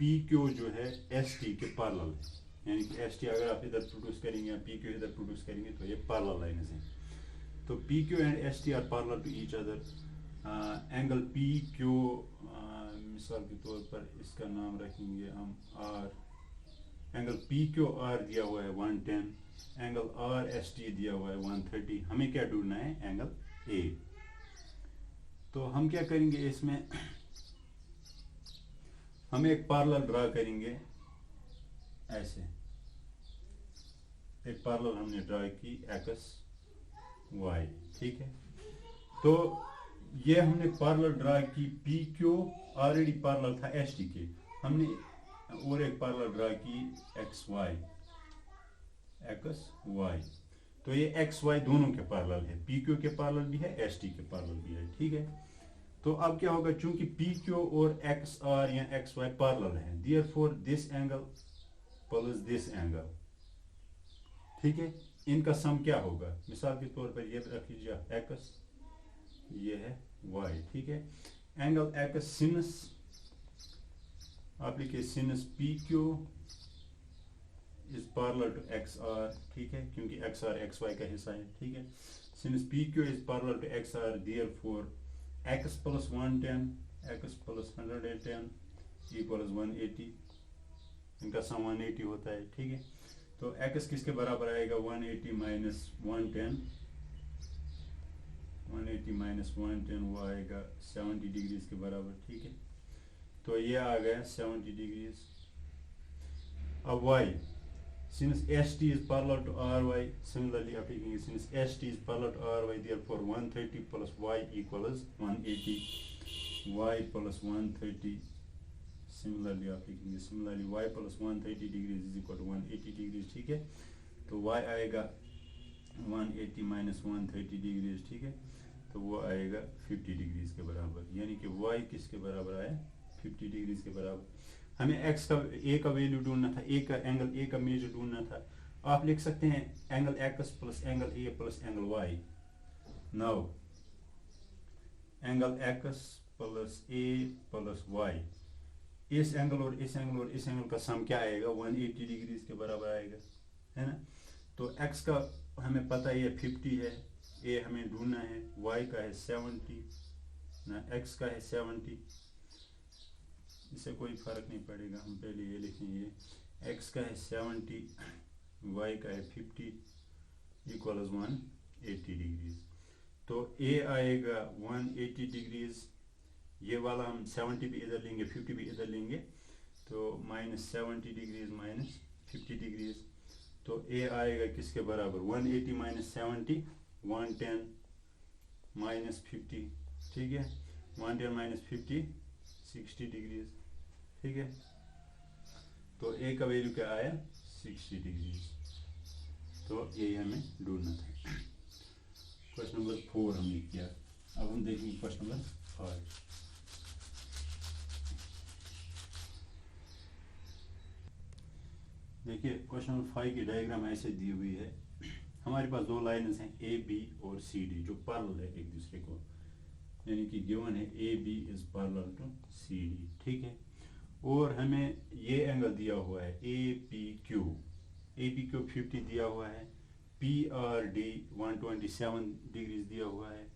P Q जो है S T के पैरेलल है, यानी कि एस टी अगर आप इधर प्रोड्यूस करेंगे या पी क्यू इधर प्रोड्यूस करेंगे तो ये पैरेलल लाइन्स हैं। तो P Q and S T are parallel to each other. Angle P Q मिसाल के तौर पर इसका नाम रखेंगे हम R, angle P Q R दिया हुआ है 110, एंगल आर एस टी दिया हुआ है 130। हमें क्या ढूंढना है? Angle A. तो हम क्या करेंगे इसमें, हम एक पैरेलल ड्रा करेंगे ऐसे, एक पैरेलल हमने ड्रा की एक्स वाई, ठीक है। तो ये हमने पैरेलल ड्रा की, पी क्यू ऑलरेडी पैरेलल था एस टी के, हमने और एक पैरेलल ड्रा की एक्स वाई, तो ये एक्स वाई दोनों के पैरेलल है, पी क्यू के पैरेलल भी है, एस टी के पैरेलल भी है, ठीक है। तो अब क्या होगा, चूंकि पी क्यू और एक्स आर या एक्स वाई पैरेलल है, therefore this angle plus this angle, ठीक है, इनका सम क्या होगा? मिसाल के तौर पर ये रख लीजिए एक्स, ये है वाई, ठीक है। एंगल एक्स सिनस, आप लिखिए since P Q is parallel to X R, ठीक है, क्योंकि एक्स आर एक्स वाई का हिस्सा है, ठीक है। Since P Q is parallel to X R, therefore x plus 110 x plus 110 equals 180, इनका सम 180 होता है, ठीक है। तो x किसके बराबर आएगा? 180 माइनस 110, 180 माइनस 110 वो आएगा 70 डिग्रीज के बराबर, ठीक है। तो ये आ गया 70 डिग्रीज। अब y, since ST is parallel to RY, similarly applying since ST is parallel to RY, therefore 130 plus Y equals 180, Y plus 130, similarly applying Y plus 130 degrees is equal to 180 degrees, ठीक है। तो Y आएगा 180 minus 130 degrees, ठीक है, तो वो आएगा 50 degrees के बराबर, यानी कि Y किसके बराबर आया? 50 डिग्रीज के बराबर। हमें x का a का वैल्यू ढूंढना था, a का एंगल a का मेजर ढूंढना था। आप लिख सकते हैं angle x plus angle a plus angle y। Now angle x plus a plus y, इस एंगल और इस एंगल और इस एंगल का सम क्या आएगा? 180 डिग्रीज के बराबर आएगा, है ना। तो x का हमें पता है 50 है, a हमें ढूंढना है, y का है 70 ना, x का है 70, इससे कोई फर्क नहीं पड़ेगा, हम पहले ये लिखेंगे x का है 70, y का है 50 इक्वल्स 180 डिग्रीज। तो a आएगा 180 डिग्रीज, ये वाला हम 70 भी इधर लेंगे 50 भी इधर लेंगे, तो माइनस 70 डिग्रीज माइनस 50 डिग्रीज। तो a आएगा किसके बराबर? 180 माइनस 70 110 माइनस 50, ठीक है, 110 माइनस 50 60 डिग्रीज, ठीक है। तो a का वैल्यू क्या आया? 60 डिग्रीज। तो ये हमें ढूंढना था। क्वेश्चन नंबर 4 हमने किया। अब हम देखेंगे क्वेश्चन नंबर 5। देखिए क्वेश्चन नंबर 5 की डायग्राम ऐसे दी हुई है। हमारे पास दो लाइन्स हैं ए बी और सी डी जो पैरेलल है एक दूसरे को, यानी कि गिवन है A B is parallel to C D, ठीक है। और हमें ये एंगल दिया हुआ है ए पी क्यू 50 दिया हुआ है, पी आर डी 127 डिग्रीज दिया हुआ है।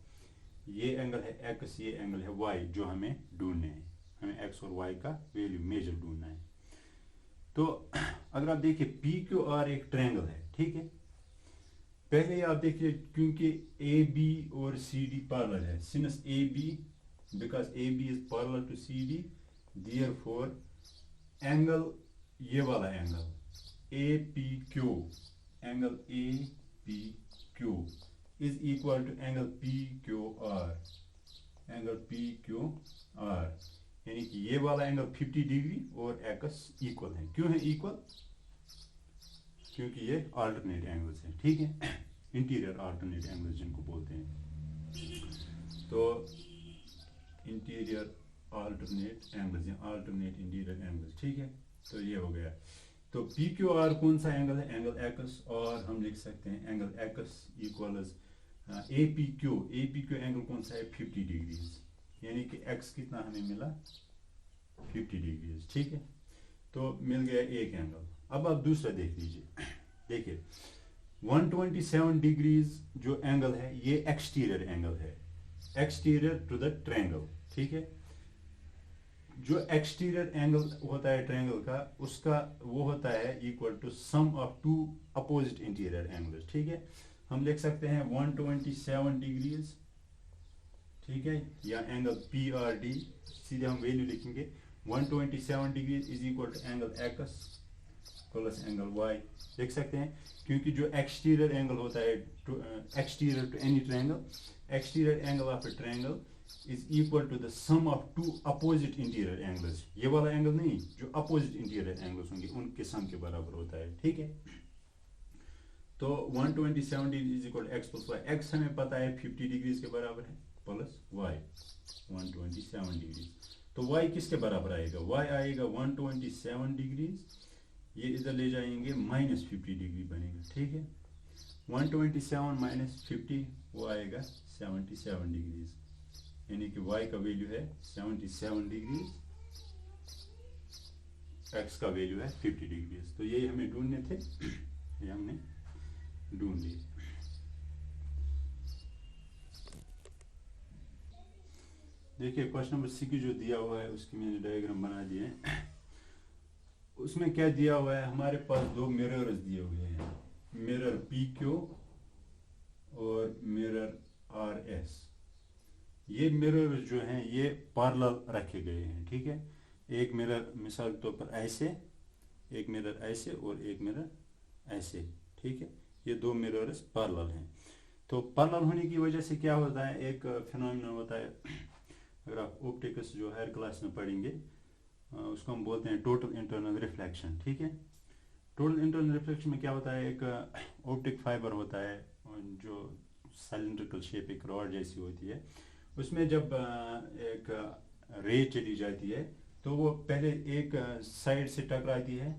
ये एंगल है एक्स, ये एंगल है वाई जो हमें ढूंढने हैं, हमें एक्स और वाई का वैल्यू मेजर ढूंढना है। तो अगर आप देखिए पी क्यू आर एक ट्रायंगल है, ठीक है। पहले आप देखिए क्योंकि ए बी और सी डी पैरेलल है, since A B because A B is parallel to C D, therefore angle ये वाला angle A P Q, angle A P Q is equal to angle P Q R, angle P Q R, यानी कि ये वाला angle 50 degree और X equal है। क्यों है इक्वल? क्योंकि ये अल्टरनेट एंगल्स हैं, ठीक है, इंटीरियर अल्टरनेट एंगल्स जिनको बोलते हैं। तो इंटीरियर अल्टरनेट एंगल्स या अल्टरनेट इंटीरियर एंगल्स, ठीक है। तो ये हो गया। तो पी क्यू आर कौन सा एंगल है? एंगल एक्स, और हम लिख सकते हैं angle x equals a P Q angle कौन सा है? 50 डिग्रीज, यानी कि एक्स कितना हमें मिला? 50 डिग्रीज, ठीक है। तो मिल गया एक एंगल। अब आप दूसरा देख लीजिए, देखिए 127 डिग्रीज जो एंगल है ये एक्सटीरियर एंगल है, एक्सटीरियर टू द ट्रायंगल, ठीक है। जो एक्सटीरियर एंगल होता है ट्रायंगल का, उसका वो होता है equal to sum of two opposite interior angles, ठीक है। हम लिख सकते हैं 127 डिग्रीज, ठीक है, या एंगल पी आर डी, सीधे हम वैल्यू लिखेंगे 127 degrees is equal to angle X plus angle Y, लिख सकते हैं, क्योंकि जो एक्सटीरियर एंगल होता है exterior to any triangle, exterior angle of a triangle is equal to the sum of two opposite interior angles. ये वाला एंगल नहीं, जो अपोजिट इंटीरियर एंगल्स होंगे उनके सम के बराबर होता है, ठीक है। तो 127 degree is equal X plus Y, X हमें पता है 50 डिग्रीज के बराबर है, प्लस वाई 127 डिग्री। तो वाई किसके बराबर आएगा, वाई आएगा 127 डिग्रीज, ये इधर ले जाएंगे -50 डिग्री बनेगा, ठीक है। 127 माइनस 50 वो आएगा 77 डिग्रीज, यानी कि y का वैल्यू है 77 डिग्रीज, x का वैल्यू है 50 डिग्रीज। तो यही हमें ढूंढने थे, ये हमने ढूंढ लिए। देखिए क्वेश्चन नंबर सी की जो दिया हुआ है उसकी मैंने डायग्राम बना दिए हैं। उसमें क्या दिया हुआ है, हमारे पास दो मिरर्स दिए हुए हैं, मिरर पी क्यू और मिरर आर एस। ये मिरर जो हैं ये पैरेलल रखे गए हैं, ठीक है। एक मिरर मिसाल के तौर पर ऐसे, एक मिरर ऐसे और एक मिरर ऐसे, ठीक है। ये दो मिरर्स पैरेलल हैं। तो पैरेलल होने की वजह से क्या होता है, एक फिनोमेनन होता है, अगर आप ऑप्टिक्स जो हायर क्लास में पढ़ेंगे उसको हम बोलते हैं टोटल इंटरनल रिफ्लेक्शन, ठीक है। टोटल इंटरनल रिफ्लेक्शन में क्या होता है, एक ऑप्टिक फाइबर होता है जो सिलिंड्रिकल शेप एक रॉड जैसी होती है, उसमें जब एक रे चली जाती है तो वो पहले एक साइड से टकराती है,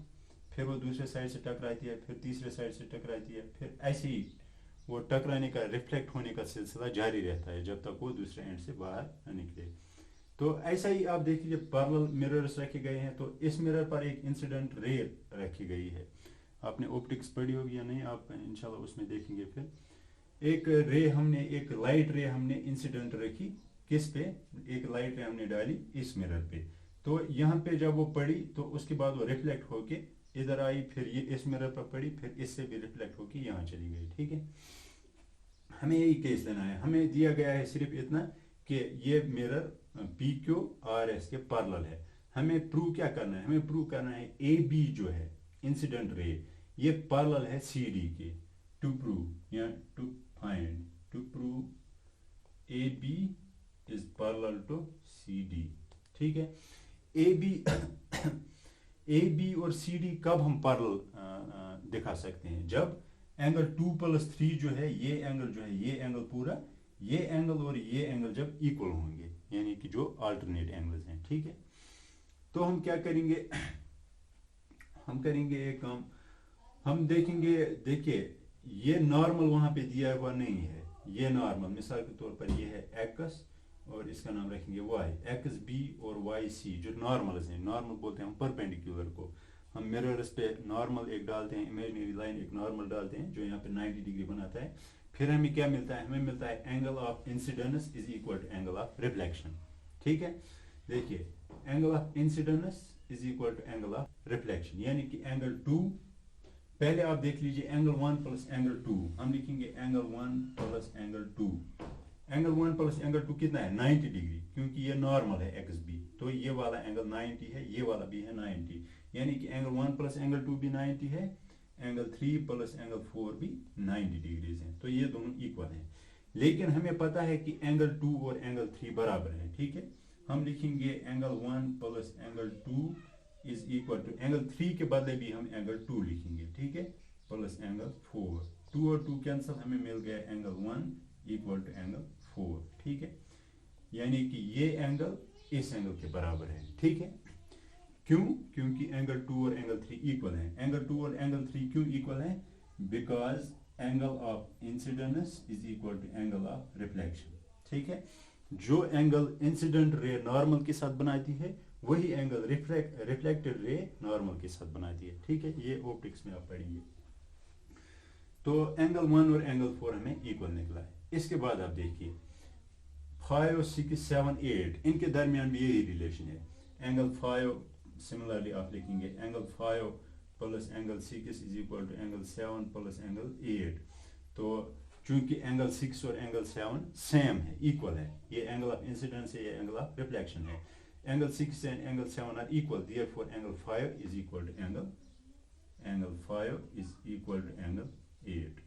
फिर वो दूसरे साइड से टकराती है, फिर तीसरे साइड से टकराती है, फिर ऐसे ही वो टकराने का रिफ्लेक्ट होने का सिलसिला जारी रहता है जब तक वो दूसरे एंड से बाहर न निकले। तो ऐसा ही आप देख लीजिए पैरेलल मिरर्स रखे गए हैं, तो इस मिरर पर एक इंसिडेंट रे रखी गई है। आपने ऑप्टिक्स पढ़ी होगी या नहीं, आप इंशाल्लाह उसमें देखेंगे। फिर एक रे हमने, एक लाइट रे हमने इंसिडेंट रखी, किस पे, एक लाइट रे हमने डाली इस मिरर पे। तो यहाँ पे जब वो पड़ी तो उसके बाद वो रिफ्लेक्ट होके इधर आई, फिर ये इस मिरर पर पड़ी, फिर इससे भी रिफ्लेक्ट होके यहाँ चली गई, ठीक है। हमें यही केस लेना है, हमें दिया गया है सिर्फ इतना कि ये mirror P Q R S के पैरेलल है। हमें प्रूव क्या करना है, हमें प्रूव करना है ए बी जो है इंसिडेंट रे ये पैरेलल है सी डी के। टू प्रूव या to find, to prove A B is parallel to C D, ठीक है। ए बी ए बी और सी डी कब हम पैरेलल दिखा सकते हैं, जब एंगल 2+3 जो है, ये एंगल जो है, ये एंगल पूरा, ये एंगल और ये एंगल जब इक्वल होंगे, यानी कि जो अल्टरनेट एंगल्स हैं, ठीक है। तो हम क्या करेंगे, हम करेंगे एक काम, हम देखेंगे, देखिए ये नॉर्मल वहां पे दिया हुआ नहीं है, ये नॉर्मल मिसाल के तौर पर ये है एक्स और इसका नाम रखेंगे वाई, एक्स बी और वाई सी जो नॉर्मल हैं, नॉर्मल बोलते हैं हम परपेंडिकुलर को। हम मिरर्स पे नॉर्मल एक डालते हैं, इमेजिनरी लाइन एक नॉर्मल डालते हैं जो यहाँ पे 90 डिग्री बनाता है, फिर हमें क्या मिलता है, हमें मिलता है angle of incidence is equal to angle of reflection, ठीक है। देखिए angle of incidence is equal to angle of reflection, यानी कि एंगल 2, पहले आप देख लीजिए एंगल 1 प्लस एंगल 2, हम लिखेंगे angle 1 plus angle 2। Angle 1 plus angle 2 कितना है, 90 डिग्री, क्योंकि ये नॉर्मल है एक्स बी, तो ये वाला एंगल 90 है, ये वाला भी है 90, यानी कि एंगल 1 प्लस एंगल 2 भी 90 है, एंगल 3 प्लस एंगल 4 भी 90 डिग्रीज हैं, तो ये दोनों इक्वल हैं। लेकिन हमें पता है कि एंगल 2 और एंगल 3 बराबर हैं, ठीक है। हम लिखेंगे angle 1 plus angle 2 is equal to, angle 3 के बदले भी हम एंगल 2 लिखेंगे, ठीक है, प्लस एंगल 4, 2 और 2 कैंसिल, हमें मिल गया एंगल 1 इक्वल टू एंगल 4, ठीक है। यानी कि ये एंगल इस एंगल के बराबर है, ठीक है। क्यों, क्योंकि एंगल 2 और एंगल 3 इक्वल हैं। एंगल 2 और एंगल 3 क्यों इक्वल हैं, because angle of incidence is equal to angle of reflection, ठीक है। जो एंगल इंसिडेंट रे नॉर्मल के साथ बनाती है वही एंगल रिफ्लेक्टेड रे नॉर्मल के साथ बनाती है, ठीक है। ये ऑप्टिक्स में आप पढ़ेंगे। तो एंगल 1 और एंगल 4 हमें इक्वल निकला है। इसके बाद आप देखिए 5, 6, 7, 8 इनके दरमियान भी यही रिलेशन है। एंगल 5 सिमिलरली आप लिखेंगे angle 5 plus angle 6 is equal to angle 7 plus angle 8। तो चूंकि एंगल 6 और एंगल 7 सेम है, इक्वल है, ये एंगल ऑफ इंसिडेंस है, ये एंगल ऑफ रिफ्लेक्शन है। Angle 6 and angle 7 are equal, therefore angle 5 is equal to angle 5 is equal to angle 8।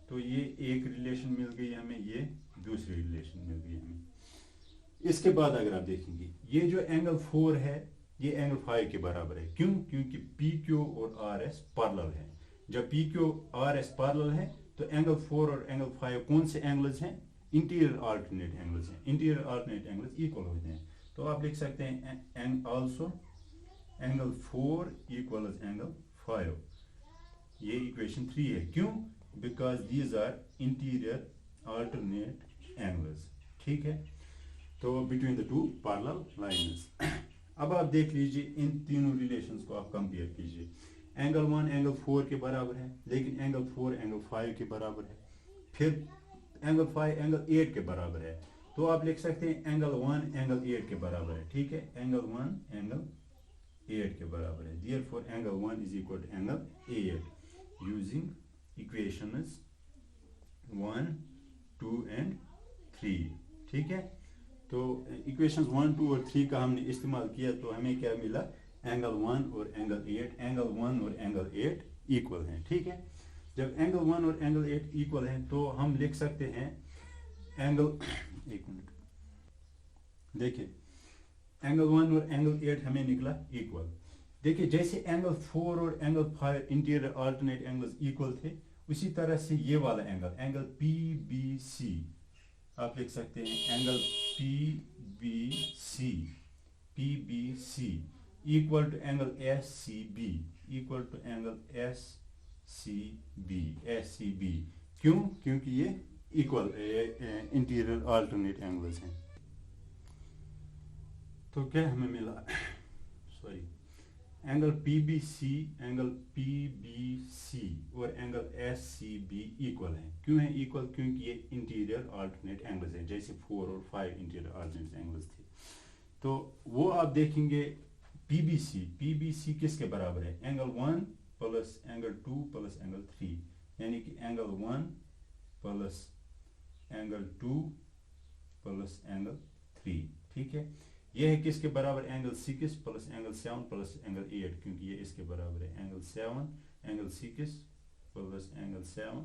तो ये एक रिलेशन मिल गई हमें, ये दूसरी रिलेशन मिल गई हमें। इसके बाद अगर आप देखेंगे ये जो एंगल 4 है ये एंगल 5 के बराबर है। क्यों? क्योंकि पी क्यू और आर एस पैरेलल है। जब P Q R S parallel है तो एंगल 4 और एंगल 5 कौन से एंगल्स हैं? इंटीरियर अल्टरनेट एंगल्स हैं। इंटीरियर अल्टरनेट एंगल्स इक्वल होते हैं। तो आप लिख सकते हैं ऑल्सो एंगल 4 इक्वल्स एंगल 5। ये इक्वेशन 3 है। क्यों? Because these are interior alternate angles, ठीक है। तो between the two parallel lines. अब आप देख लीजिए इन तीनों रिलेशंस को आप कंपेयर कीजिए। एंगल 1 एंगल 4 के बराबर है, लेकिन एंगल 4 एंगल 5 के बराबर है। फिर एंगल 5 एंगल 8 के बराबर है। तो आप लिख सकते हैं एंगल 1 एंगल 8 के बराबर है, ठीक है। एंगल 1 एंगल 8 के बराबर है। Therefore angle 1 is equal to angle 8 using equations 1, 2 and 3, ठीक है। तो इक्वेशंस 1, 2 और 3 का हमने इस्तेमाल किया तो हमें क्या मिला? एंगल 1 और एंगल 1 और एंगल 8 इक्वल हैं, ठीक है। जब एंगल 1 और एंगल 8 इक्वल हैं तो हम लिख सकते हैं एंगल एक मिनट देखिए, एंगल 1 और एंगल 8 हमें निकला इक्वल। देखिए जैसे एंगल 4 और angle 5 interior alternate angles equal थे, उसी तरह से ये वाला एंगल पी बी सी आप लिख सकते हैं angle P B C equal to angle S C B. क्यों? क्योंकि ये इक्वल इंटीरियर अल्टरनेट एंगल्स हैं। तो क्या हमें मिला? सॉरी, एंगल PBC और एंगल SCB इक्वल हैं। क्यों है इक्वल? क्योंकि ये इंटीरियर अल्टरनेट एंगल्स हैं, जैसे 4 और 5 इंटीरियर अल्टरनेट एंगल्स थे। तो वो आप देखेंगे PBC किसके बराबर है? Angle 1 plus angle 2 plus angle 3, यानी कि angle 1 plus angle 2 plus angle 3, ठीक है। ये है किसके बराबर? Angle 6 plus angle 7 plus angle 8, क्योंकि ये इसके बराबर है angle 7 angle 6 plus angle 7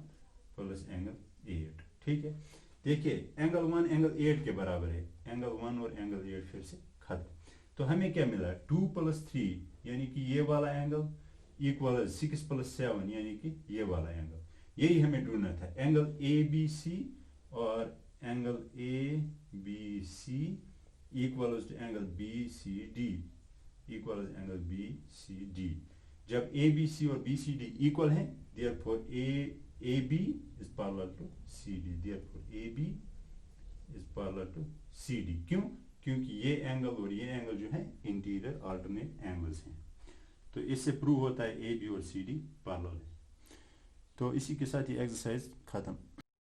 plus angle 8, ठीक है। देखिए एंगल 1 एंगल 8 के बराबर है। एंगल 1 और एंगल 8 फिर से खत्म। तो हमें क्या मिला? 2 प्लस 3 यानी कि ये वाला एंगल इक्वल 6 प्लस 7 यानी कि ये वाला एंगल। यही हमें ढूंढना था। एंगल ABC और angle ABC equals to angle BCD equals angle BCD। जब ABC और BCD इक्वल हैं, therefore AB is parallel to CD, therefore AB is parallel to CD। क्यों? क्योंकि ये एंगल और ये एंगल जो है इंटीरियर अल्टरनेट एंगल्स हैं। तो इससे प्रूव होता है AB और CD पैरेलल है। तो इसी के साथ ये एक्सरसाइज खत्म।